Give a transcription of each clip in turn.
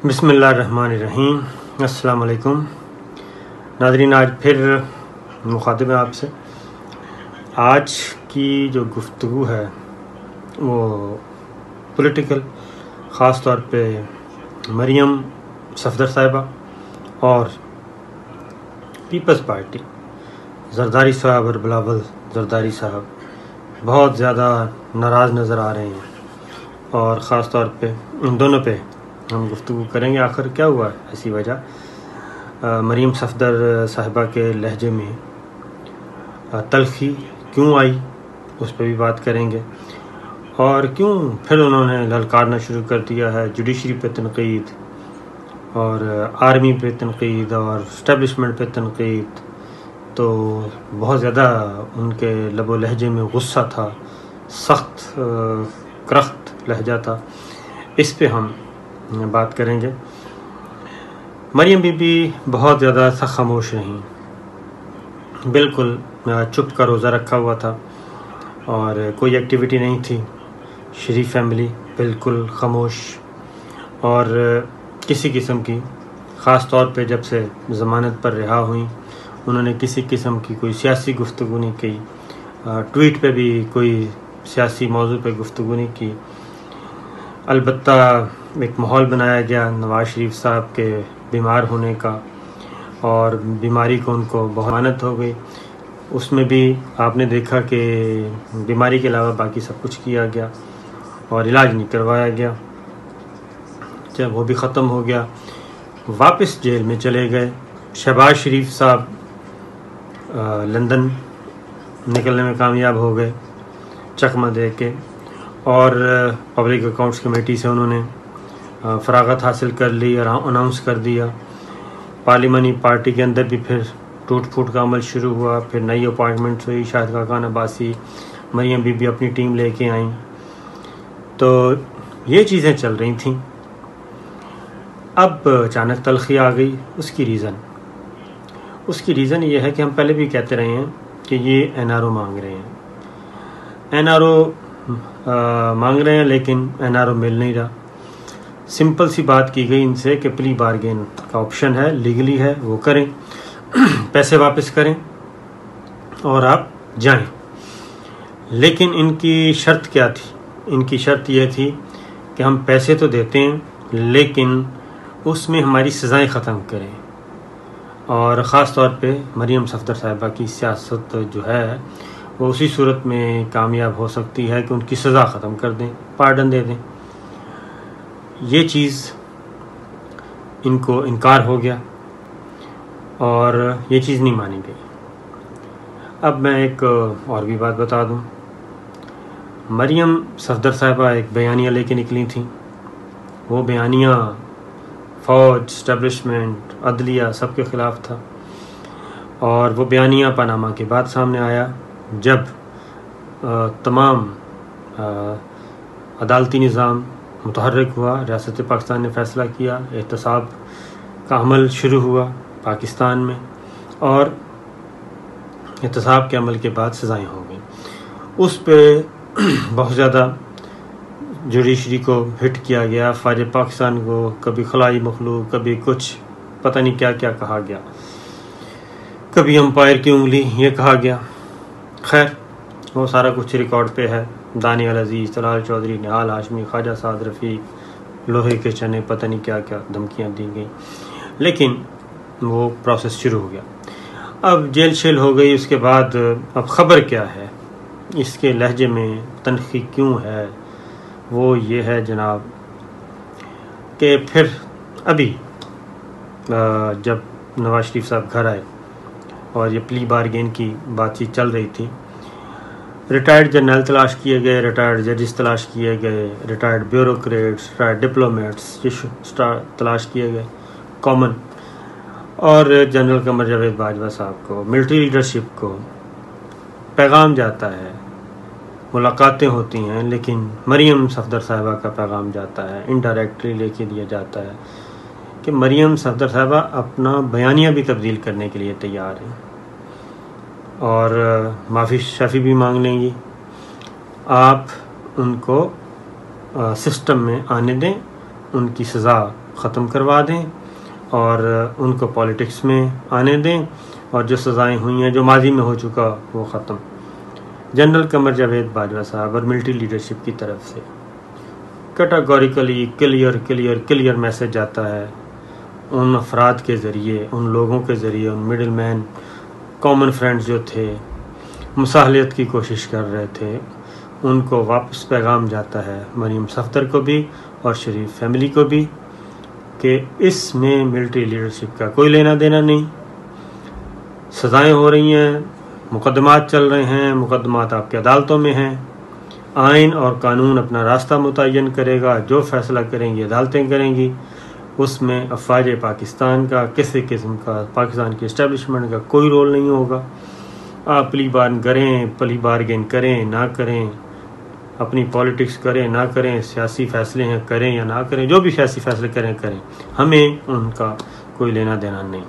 بسم اللہ الرحمن الرحیم۔ السلام علیکم ناظرین، آج پھر مخاطب ہیں آپ سے۔ آج کی جو گفتگو ہے وہ پولیٹیکل، خاص طور پہ مریم صفدر صاحبہ اور پیپلز پارٹی، زرداری صاحب اور بلاول زرداری صاحب بہت زیادہ ناراض نظر آ رہے ہیں، اور خاص طور پہ ان دونوں پہ ہم گفتگو کریں گے۔ آخر کیا ہوا ہے، ایسی وجہ مریم صفدر صاحبہ کے لہجے میں تلخی کیوں آئی، اس پہ بھی بات کریں گے، اور کیوں پھر انہوں نے للکارنا شروع کر دیا ہے جوڈیشری پہ تنقید اور آرمی پہ تنقید اور اسٹیبلشمنٹ پہ تنقید۔ تو بہت زیادہ ان کے لب و لہجے میں غصہ تھا، سخت کرخت لہجہ تھا، اس پہ ہم بات کریں گے۔ مریم بی بی بہت زیادہ خاموش رہیں، بالکل چپ کا روزہ رکھا ہوا تھا اور کوئی ایکٹیویٹی نہیں تھی۔ شریف فیملی بالکل خاموش، اور کسی قسم کی، خاص طور پہ جب سے ضمانت پر رہا ہوئیں، انہوں نے کسی قسم کی کوئی سیاسی گفتگو نہیں کی، ٹویٹ پہ بھی کوئی سیاسی موضوع پہ گفتگو نہیں کی۔ البتہ ایک ماحول بنایا گیا نواز شریف صاحب کے بیمار ہونے کا، اور بیماری کو ان کو بہت ضمانت ہو گئی۔ اس میں بھی آپ نے دیکھا کہ بیماری کے علاوہ باقی سب کچھ کیا گیا اور علاج نہیں کروایا گیا۔ جب وہ بھی ختم ہو گیا، واپس جیل میں چلے گئے۔ شہباز شریف صاحب لندن نکلنے میں کامیاب ہو گئے چکمہ دے کے، اور پبلک اکاؤنٹس کمیٹی سے انہوں نے فراغت حاصل کر لی اور اناؤنس کر دیا۔ پارلیمانی پارٹی کے اندر بھی پھر ٹوٹ پھوٹ کا عمل شروع ہوا، پھر نئی اپوائنٹمنٹس ہوئی، شاہد خاقان عباسی، مریم بی بی اپنی ٹیم لے کے آئیں۔ تو یہ چیزیں چل رہی تھیں۔ اب اچانک تلخی آ گئی۔ اس کی ریزن یہ ہے کہ ہم پہلے بھی کہتے رہے ہیں کہ یہ این آر او مانگ رہے ہیں، این آر او مانگ رہے ہیں، لیکن این آر او مل نہیں رہا۔ سمپل سی بات کی گئی ان سے کہ پلی بارگین کا آپشن ہے، لیگلی ہے، وہ کریں، پیسے واپس کریں اور آپ جائیں۔ لیکن ان کی شرط کیا تھی؟ ان کی شرط یہ تھی کہ ہم پیسے تو دیتے ہیں، لیکن اس میں ہماری سزائیں ختم کریں، اور خاص طور پہ مریم صفدر صاحبہ کی سیاست جو ہے وہ اسی صورت میں کامیاب ہو سکتی ہے کہ ان کی سزا ختم کر دیں، پارڈن دے دیں۔ یہ چیز ان کو انکار ہو گیا اور یہ چیز نہیں مانی گئی۔ اب میں ایک اور بھی بات بتا دوں۔ مریم صفدر صاحبہ ایک بیانیہ لے کے نکلی تھیں۔ وہ بیانیہ فوج، اسٹیبلشمنٹ، عدلیہ سب کے خلاف تھا، اور وہ بیانیہ پاناما کے بعد سامنے آیا، جب تمام عدالتی نظام متحرک ہوا، ریاست پاکستان نے فیصلہ کیا، احتساب کا عمل شروع ہوا پاکستان میں، اور احتساب کے عمل کے بعد سزائیں ہو گئیں۔ اس پہ بہت زیادہ جوڈیشری کو ہٹ کیا گیا، فوج پاکستان کو کبھی خلائی مخلوق، کبھی کچھ پتہ نہیں کیا کیا کہا گیا، کبھی امپائر کی انگلی یہ کہا گیا۔ خیر، وہ سارا کچھ ریکارڈ پہ ہے۔ دانیال عزیز، طلال چودھری، نہال ہاشمی، خواجہ سعد رفیق، لوہے کے چنے، پتہ نہیں کیا کیا دھمکیاں دی گئیں، لیکن وہ پروسیس شروع ہو گیا۔ اب جیل شیل ہو گئی۔ اس کے بعد اب خبر کیا ہے، اس کے لہجے میں تنخی کیوں ہے؟ وہ یہ ہے جناب کہ پھر ابھی جب نواز شریف صاحب گھر آئے اور یہ پلی بارگین کی بات چیت چل رہی تھی، ریٹائرڈ جرنیل تلاش کیے گئے، ریٹائرڈ ججز تلاش کیے گئے، ریٹائرڈ بیوروکریٹس، ریٹائرڈ ڈپلومیٹس تلاش کیے گئے، کامن، اور جنرل قمر جاوید باجوہ صاحب کو، ملٹری لیڈرشپ کو پیغام جاتا ہے، ملاقاتیں ہوتی ہیں، لیکن مریم صفدر صاحبہ کا پیغام جاتا ہے، انڈائریکٹلی لے کے دیا جاتا ہے کہ مریم صفدر صاحبہ اپنا بیانیہ بھی تبدیل کرنے کے لیے تیار ہیں، اور معافی شافی بھی مانگ لیں گی۔ آپ ان کو سسٹم میں آنے دیں، ان کی سزا ختم کروا دیں اور ان کو پولیٹکس میں آنے دیں، اور جو سزائیں ہوئی ہیں جو ماضی میں ہو چکا وہ ختم۔ جنرل قمر جاوید باجوہ صاحب اور ملٹری لیڈرشپ کی طرف سے کیٹاگوریکلی کلیئر میسج آتا ہے ان افراد کے ذریعے، ان لوگوں کے ذریعے، ان مڈل مین کامن فرینڈز جو تھے، مصالحت کی کوشش کر رہے تھے، ان کو واپس پیغام جاتا ہے، مریم صفدر کو بھی اور شریف فیملی کو بھی، کہ اس میں ملٹری لیڈرشپ کا کوئی لینا دینا نہیں۔ سزائیں ہو رہی ہیں، مقدمات چل رہے ہیں، مقدمات آپ کے عدالتوں میں ہیں، آئین اور قانون اپنا راستہ متعین کرے گا، جو فیصلہ کریں گی عدالتیں کریں گی، اس میں افواج پاکستان کا کسی قسم کا، پاکستان کی اسٹیبلشمنٹ کا کوئی رول نہیں ہوگا۔ آپ پلی بارگین کریں نہ کریں، اپنی پالیٹکس کریں نہ کریں، سیاسی فیصلے ہیں کریں یا نہ کریں، جو بھی سیاسی فیصلے کریں ہمیں ان کا کوئی لینا دینا نہیں۔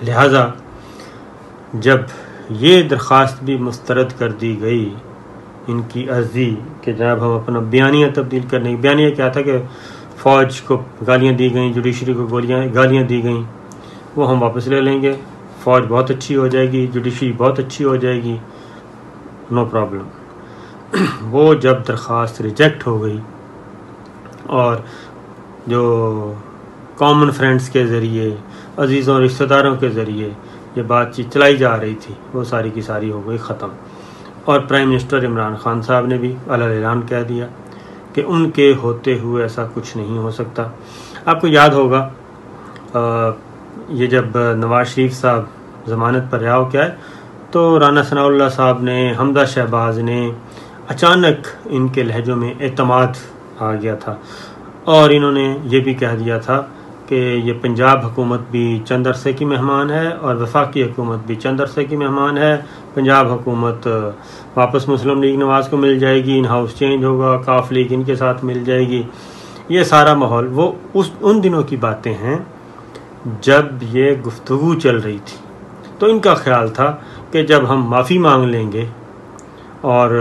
لہٰذا جب یہ درخواست بھی مسترد کر دی گئی ان کی عرضی کہ جناب ہم اپنا بیانیہ تبدیل کرنے کی، بیانیہ کیا تھا کہ فوج کو گالیاں دی گئیں، جوڈیشری کو گالیاں دی گئیں، وہ ہم واپس لے لیں گے، فوج بہت اچھی ہو جائے گی، جوڈیشری بہت اچھی ہو جائے گی، نو پرابلم۔ وہ جب درخواست ریجیکٹ ہو گئی اور جو کامن فرینڈز کے ذریعے، عزیزوں رشتہ داروں کے ذریعے یہ بات چیت چلائی جا رہی تھی، وہ ساری کی ساری ہو گئی ختم۔ اور پرائم منسٹر عمران خان صاحب نے بھی اعلیٰ اعلان کہہ دیا کہ ان کے ہوتے ہوئے ایسا کچھ نہیں ہو سکتا۔ آپ کو یاد ہوگا یہ جب نواز شریف صاحب ضمانت پر رہا ہو کے آئے تو رانا ثناء اللہ صاحب نے، حمزہ شہباز نے، اچانک ان کے لہجوں میں اعتماد آ گیا تھا اور انہوں نے یہ بھی کہہ دیا تھا کہ یہ پنجاب حکومت بھی چند عرصے کی مہمان ہے اور وفاقی حکومت بھی چند عرصے کی مہمان ہے، پنجاب حکومت واپس مسلم لیگ نواز کو مل جائے گی، ان ہاؤس چینج ہوگا، کاف لیگ ان کے ساتھ مل جائے گی، یہ سارا ماحول وہ ان دنوں کی باتیں ہیں جب یہ گفتگو چل رہی تھی۔ تو ان کا خیال تھا کہ جب ہم معافی مانگ لیں گے اور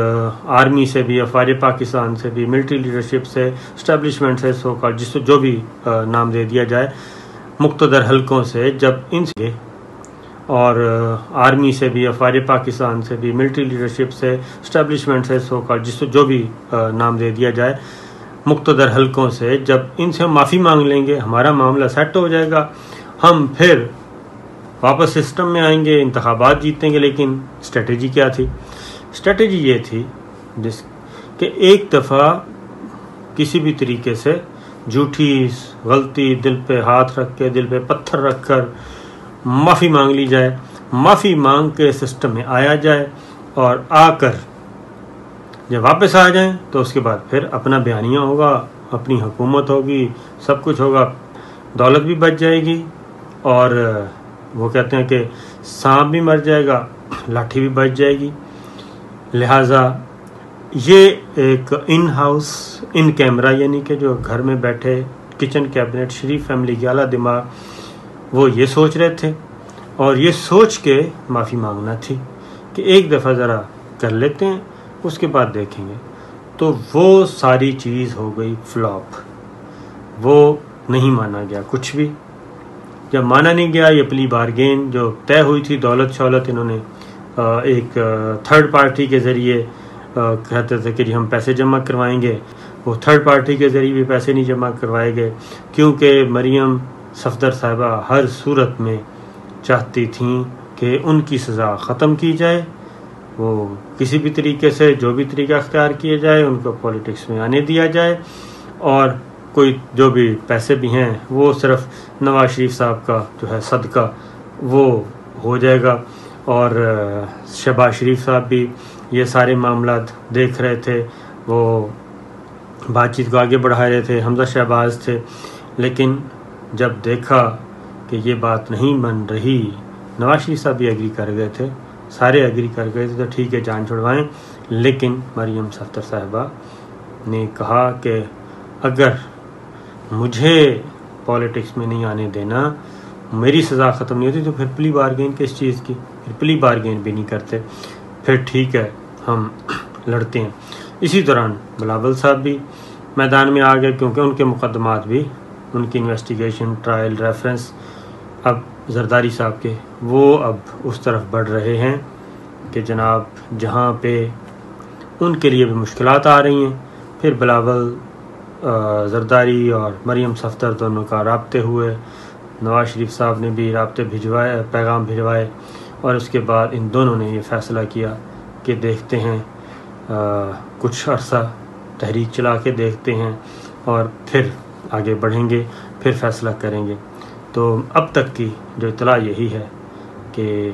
آرمی سے بھی، افواج پاکستان سے بھی، ملٹری لیڈرشپ سے، اسٹیبلشمنٹ سے، سو کال جس کو جو بھی نام دے دیا جائے، مقتدر حلقوں سے جب ان سے اور آرمی سے بھی، افواج پاکستان سے بھی، ملٹری لیڈرشپ سے، اسٹیبلشمنٹ سے، سو کال جس کو جو بھی نام دے دیا جائے، مقتدر حلقوں سے جب ان سے ہم معافی مانگ لیں گے، ہمارا معاملہ سیٹ ہو جائے گا، ہم پھر واپس سسٹم میں آئیں گے، انتخابات جیتیں گے۔ لیکن اسٹریٹجی کیا تھی؟ اسٹریٹجی یہ تھی کہ ایک دفعہ کسی بھی طریقے سے جھوٹی غلطی دل پہ ہاتھ رکھ کے، دل پہ پتھر رکھ کر معافی مانگ لی جائے، معافی مانگ کے سسٹم میں آیا جائے اور آ کر جب واپس آ جائیں تو اس کے بعد پھر اپنا بیانیہ ہوگا، اپنی حکومت ہوگی، سب کچھ ہوگا، دولت بھی بچ جائے گی اور وہ کہتے ہیں کہ سانپ بھی مر جائے گا، لاٹھی بھی بچ جائے گی۔ لہٰذا یہ ایک ان ہاؤس، ان کیمرہ، یعنی کہ جو گھر میں بیٹھے کچن کیبنٹ شریف فیملی کے اعلیٰ دماغ وہ یہ سوچ رہے تھے اور یہ سوچ کے معافی مانگنا تھی کہ ایک دفعہ ذرا کر لیتے ہیں، اس کے بعد دیکھیں گے۔ تو وہ ساری چیز ہو گئی فلاپ، وہ نہیں مانا گیا کچھ بھی۔ جب مانا نہیں گیا، یہ پلی بارگین جو طے ہوئی تھی، دولت شولت انہوں نے ایک تھرڈ پارٹی کے ذریعے کہتے تھے کہ جی ہم پیسے جمع کروائیں گے، وہ تھرڈ پارٹی کے ذریعے بھی پیسے نہیں جمع کروائے گئے کیونکہ مریم صفدر صاحبہ ہر صورت میں چاہتی تھیں کہ ان کی سزا ختم کی جائے، وہ کسی بھی طریقے سے جو بھی طریقہ اختیار کیا جائے ان کو پولیٹکس میں آنے دیا جائے، اور کوئی جو بھی پیسے بھی ہیں وہ صرف نواز شریف صاحب کا جو ہے صدقہ وہ ہو جائے گا۔ اور شہباز شریف صاحب بھی یہ سارے معاملات دیکھ رہے تھے، وہ بات چیت کو آگے بڑھا رہے تھے، حمزہ شہباز تھے۔ لیکن جب دیکھا کہ یہ بات نہیں بن رہی، نواز شریف صاحب بھی ایگری کر گئے تھے، سارے ایگری کر گئے تھے، تو ٹھیک ہے جان چھڑوائیں۔ لیکن مریم صفدر صاحبہ نے کہا کہ اگر مجھے پولیٹکس میں نہیں آنے دینا، میری سزا ختم نہیں ہوتی، تو پھر پلی بارگین کس چیز کی؟ پھر پلی بارگین بھی نہیں کرتے، پھر ٹھیک ہے ہم لڑتے ہیں۔ اسی دوران بلاول صاحب بھی میدان میں آ گئے کیونکہ ان کے مقدمات بھی ان کی انویسٹیگیشن، ٹرائل، ریفرنس اب زرداری صاحب کے وہ اب اس طرف بڑھ رہے ہیں کہ جناب جہاں پہ ان کے لیے بھی مشکلات آ رہی ہیں، پھر بلاول زرداری اور مریم صفدر دونوں کا رابطے ہوئے، نواز شریف صاحب نے بھی رابطے بھجوائے، پیغام بھجوائے، اور اس کے بعد ان دونوں نے یہ فیصلہ کیا کہ دیکھتے ہیں کچھ عرصہ تحریک چلا کے دیکھتے ہیں اور پھر آگے بڑھیں گے، پھر فیصلہ کریں گے۔ تو اب تک کی جو اطلاع یہی ہے کہ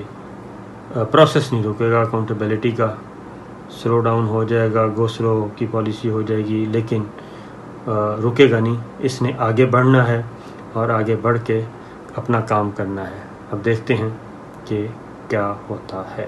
پروسیس نہیں رکے گا، اکاؤنٹیبلٹی کا سلو ڈاؤن ہو جائے گا، گو سلو کی پالیسی ہو جائے گی، لیکن رکے گا نہیں، اس نے آگے بڑھنا ہے اور آگے بڑھ کے اپنا کام کرنا ہے۔ اب دیکھتے ہیں کہ کیا ہوتا ہے۔